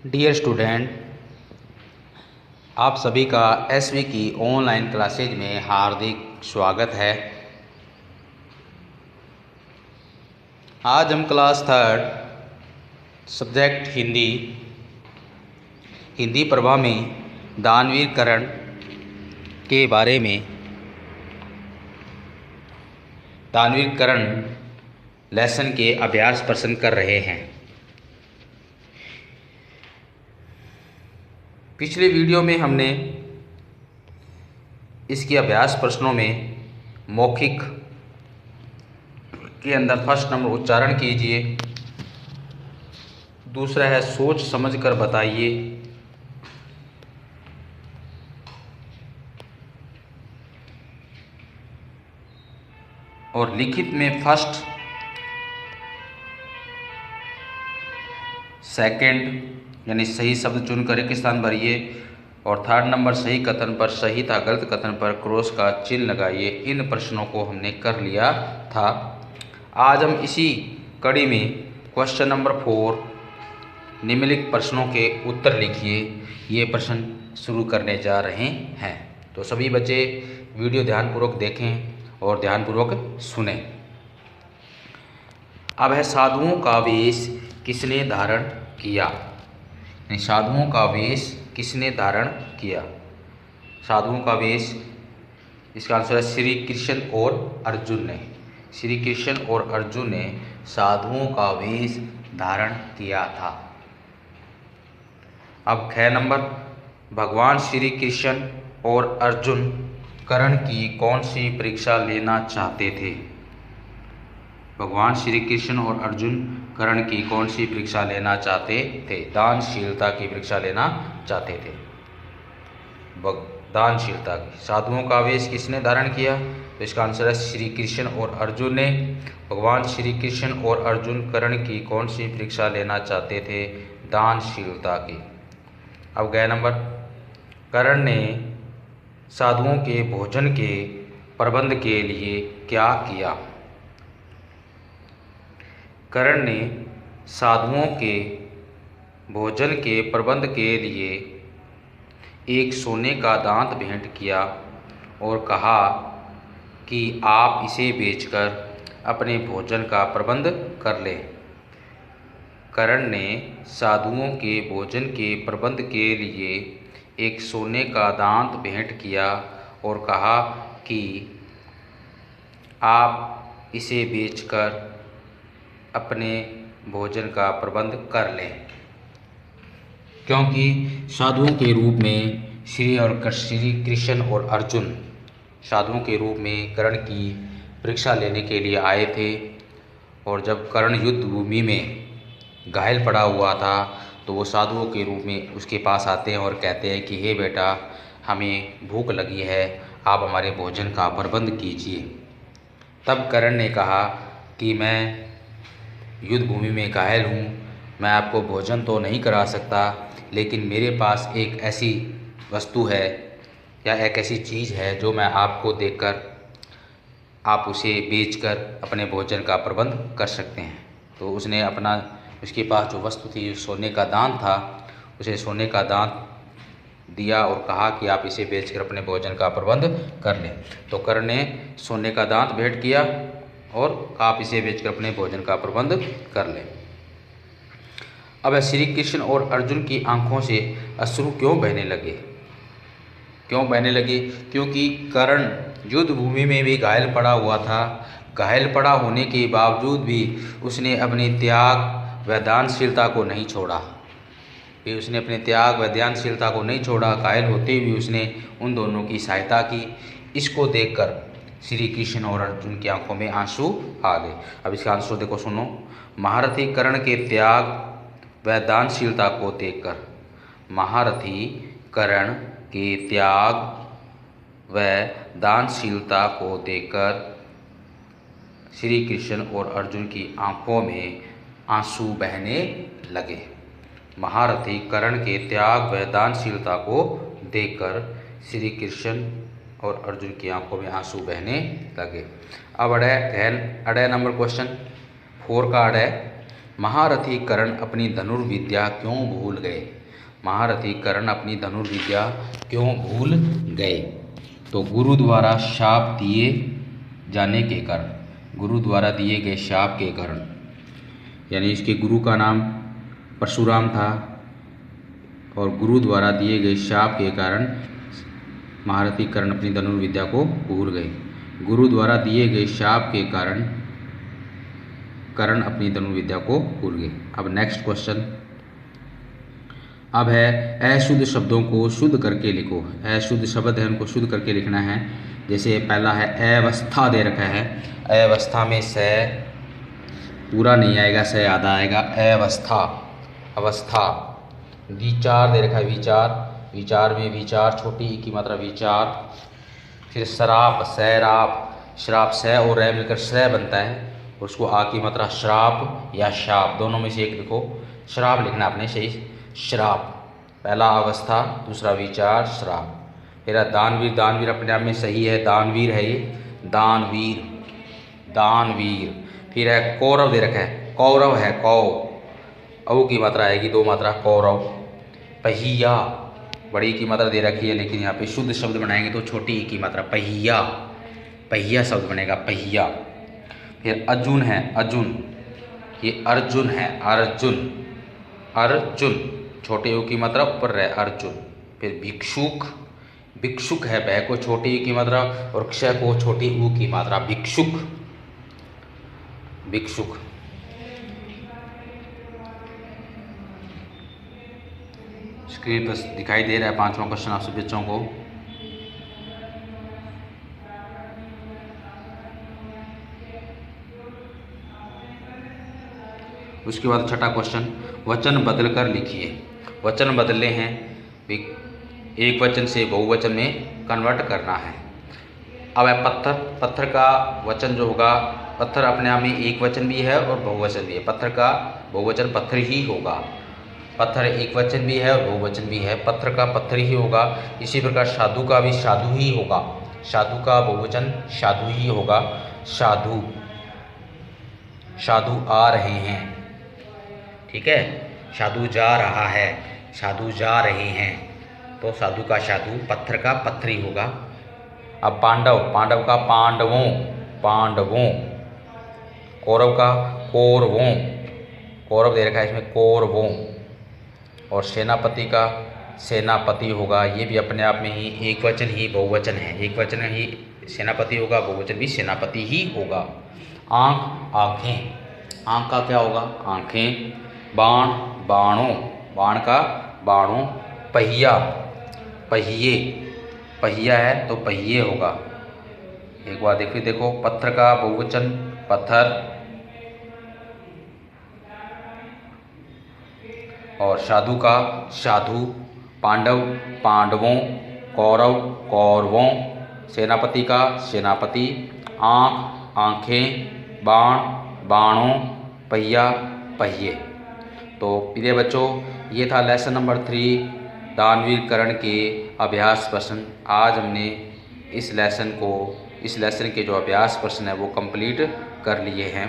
Dear student, आप सभी का एसवी की ऑनलाइन क्लासेज में हार्दिक स्वागत है। आज हम class third subject Hindi Prabha में दानवीर कर्ण के बारे में दानवीर कर्ण लेसन के अभ्यास प्रश्न कर रहे हैं। पिछले वीडियो में हमने इसके अभ्यास प्रश्नों में मौखिक के अंदर फर्स्ट नंबर उच्चारण कीजिए, दूसरा है सोच समझकर बताइए, और लिखित में फर्स्ट सेकंड यानी सही शब्द चुनकर एक स्थान भरिए, और थर्ड नंबर सही कथन पर सही तथा गलत कथन पर क्रॉस का चिन्ह लगाइए। इन प्रश्नों को हमने कर लिया था। आज हम इसी कड़ी में क्वेश्चन नंबर 4 निम्नलिखित प्रश्नों के उत्तर लिखिए, ये प्रश्न शुरू करने जा रहे हैं। तो सभी बच्चे वीडियो ध्यानपूर्वक देखें और ध्यानपूर्वक सुने। अब है साधुओं का वेश किसने धारण किया। साधुओं का वेश किसने धारण किया। साधुओं का वेश, इसका आंसर है श्री कृष्ण और अर्जुन ने। श्री कृष्ण और अर्जुन ने साधुओं का वेश धारण किया था। अब 6 नंबर, भगवान श्री कृष्ण और अर्जुन कर्ण की कौन सी परीक्षा लेना चाहते थे। भगवान श्री कृष्ण और अर्जुन कर्ण की कौन सी परीक्षा लेना चाहते थे। दानशीलता की परीक्षा लेना चाहते थे। दानशीलता की। साधुओं का वेश किसने धारण किया, तो इसका आंसर है श्री कृष्ण और अर्जुन ने। भगवान श्री कृष्ण और अर्जुन कर्ण की कौन सी परीक्षा लेना चाहते थे, दानशीलता की। अब 11 नंबर, कर्ण ने साधुओं के भोजन के प्रबंध के लिए क्या किया। कर्ण ने साधुओं के भोजन के प्रबंध के लिए एक सोने का दांत भेंट किया और कहा कि आप इसे बेचकर अपने भोजन का प्रबंध कर लें। कर्ण ने साधुओं के भोजन के प्रबंध के लिए एक सोने का दांत भेंट किया और कहा कि आप इसे बेचकर अपने भोजन का प्रबंध कर लें, क्योंकि साधुओं के रूप में श्री कृष्ण और अर्जुन साधुओं के रूप में कर्ण की परीक्षा लेने के लिए आए थे। और जब कर्ण युद्ध भूमि में घायल पड़ा हुआ था तो वो साधुओं के रूप में उसके पास आते हैं और कहते हैं कि हे बेटा, हमें भूख लगी है, आप हमारे भोजन का प्रबंध कीजिए। तब कर्ण ने कहा कि मैं युद्ध भूमि में घायल हूँ, मैं आपको भोजन तो नहीं करा सकता, लेकिन मेरे पास एक ऐसी वस्तु है या एक ऐसी चीज़ है जो मैं आपको देकर आप उसे बेचकर अपने भोजन का प्रबंध कर सकते हैं। तो उसने उसके पास जो वस्तु थी, सोने का दांत था, उसे सोने का दांत दिया और कहा कि आप इसे बेचकर अपने भोजन का प्रबंध कर लें। तो कर्ण ने सोने का दांत भेंट किया और आप इसे बेचकर अपने भोजन का प्रबंध कर लें। अब श्री कृष्ण और अर्जुन की आंखों से अश्रु क्यों बहने लगे। क्योंकि कर्ण युद्ध भूमि में भी घायल पड़ा हुआ था। घायल पड़ा होने के बावजूद भी उसने अपने त्याग व दानशीलता को नहीं छोड़ा। घायल होते हुए उसने उन दोनों की सहायता की। इसको देखकर श्री कृष्ण और अर्जुन की आंखों में आंसू आ गए। अब इसका आंसर देखो, सुनो। महारथी कर्ण के त्याग व दानशीलता को देखकर, महारथी कर्ण के त्याग व दानशीलता को देखकर श्री कृष्ण और अर्जुन की आंखों में आंसू बहने लगे। महारथी कर्ण के त्याग व दानशीलता को देखकर श्री कृष्ण और अर्जुन की आंखों में आंसू बहने लगे। अब अड़े नंबर क्वेश्चन 4 का अड़े, महारथी कर्ण अपनी धनुर्विद्या क्यों भूल गए? महारथी कर्ण अपनी धनुर्विद्या क्यों भूल गए? तो गुरु द्वारा शाप दिए जाने के कारण, गुरु द्वारा दिए गए शाप के कारण, यानी इसके गुरु का नाम परशुराम था और गुरु द्वारा दिए गए शाप के कारण महारथी कर्ण अपनी धनुर्विद्या को भूल गए। गुरु द्वारा दिए गए शाप के कारण कर्ण अपनी धनुर्विद्या को भूल गए। अब नेक्स्ट क्वेश्चन अब है अशुद्ध शब्दों को शुद्ध करके लिखो। अशुद्ध शब्द है उनको शुद्ध करके लिखना है। जैसे पहला है अवस्था दे रखा है, अवस्था में स पूरा नहीं आएगा, स आधा आएगा। अवस्था, अवस्था। विचार दे रखा है, विचार, विचार में विचार छोटी ई की मात्रा विचार। फिर शराप, सैराप, श्राप स और रै मिलकर स बनता है, उसको आ की मात्रा श्राप या शाप, दोनों में से एक लिखो। श्राप लिखना आपने सही, श्राप। पहला अवस्था, दूसरा विचार, श्राप। फिर दानवीर, दानवीर अपने आप में सही है, दानवीर है ये, दानवीर, दानवीर। फिर है कौरव दे रखा है, कौरव है, कौ, औ की मात्रा आएगी, दो मात्रा, कौरव। पहिया, बड़ी की मात्रा दे रखी है, लेकिन यहाँ पे शुद्ध शब्द बनाएंगे तो छोटी ई की मात्रा, पहिया, पहिया शब्द बनेगा, पहिया। फिर अर्जुन है, अर्जुन, ये अर्जुन है, अर्जुन, अर्जुन, छोटे ऊ की मात्रा ऊपर रहे, अर्जुन। फिर भिक्षुक, भिक्षुक है, भय को छोटी ई की मात्रा और क्षय को छोटी ऊ की मात्रा, भिक्षुक, भिक्षुक। स्क्रीन पर दिखाई दे रहा है पांचवा क्वेश्चन आप सभी बच्चों को। उसके बाद छठा क्वेश्चन, वचन बदलकर लिखिए। वचन बदलने हैं, एक वचन से बहुवचन में कन्वर्ट करना है। अब है पत्थर, पत्थर का वचन जो होगा, पत्थर अपने आप में एक वचन भी है और बहुवचन भी है। पत्थर का बहुवचन पत्थर ही होगा। पत्थर एक वचन भी है और बहुवचन भी है, पत्थर का पत्थर ही होगा। इसी प्रकार साधु का भी साधु ही होगा, साधु का बहुवचन साधु ही होगा। साधु, साधु आ रहे हैं, ठीक है, साधु जा रहा है, साधु जा रहे हैं, तो साधु का साधु, पत्थर का पत्थर ही होगा। अब पांडव, पांडव का पांडवों, पांडवों। कौरव का कौरवों, कौरव दे रखा है इसमें, कौरवों। और सेनापति का सेनापति होगा, ये भी अपने आप में ही एक वचन ही बहुवचन है, एक वचन ही सेनापति होगा, बहुवचन भी सेनापति ही होगा। आँख, आँखें, आँख का क्या होगा, आँखें। बाण, बाणों, बाण का बाणों। पहिया, पहिए, पहिया है तो पहिए होगा। एक बार देखिए, देखो, पत्थर का बहुवचन पत्थर और साधु का साधु। पांडव पांडवों, कौरव कौरवों, सेनापति का सेनापति। आँख आँखें, बाण बाणों, पहिया पहिए। तो प्रिय बच्चों, ये था लेसन नंबर 3 दानवीर कर्ण के अभ्यास प्रश्न। आज हमने इस लेसन के जो अभ्यास प्रश्न है वो कंप्लीट कर लिए हैं।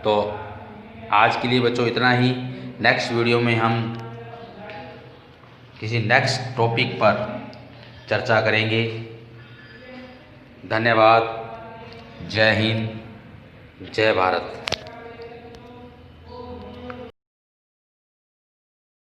तो आज के लिए बच्चों इतना ही। नेक्स्ट वीडियो में हम किसी नेक्स्ट टॉपिक पर चर्चा करेंगे। धन्यवाद। जय हिंद, जय भारत।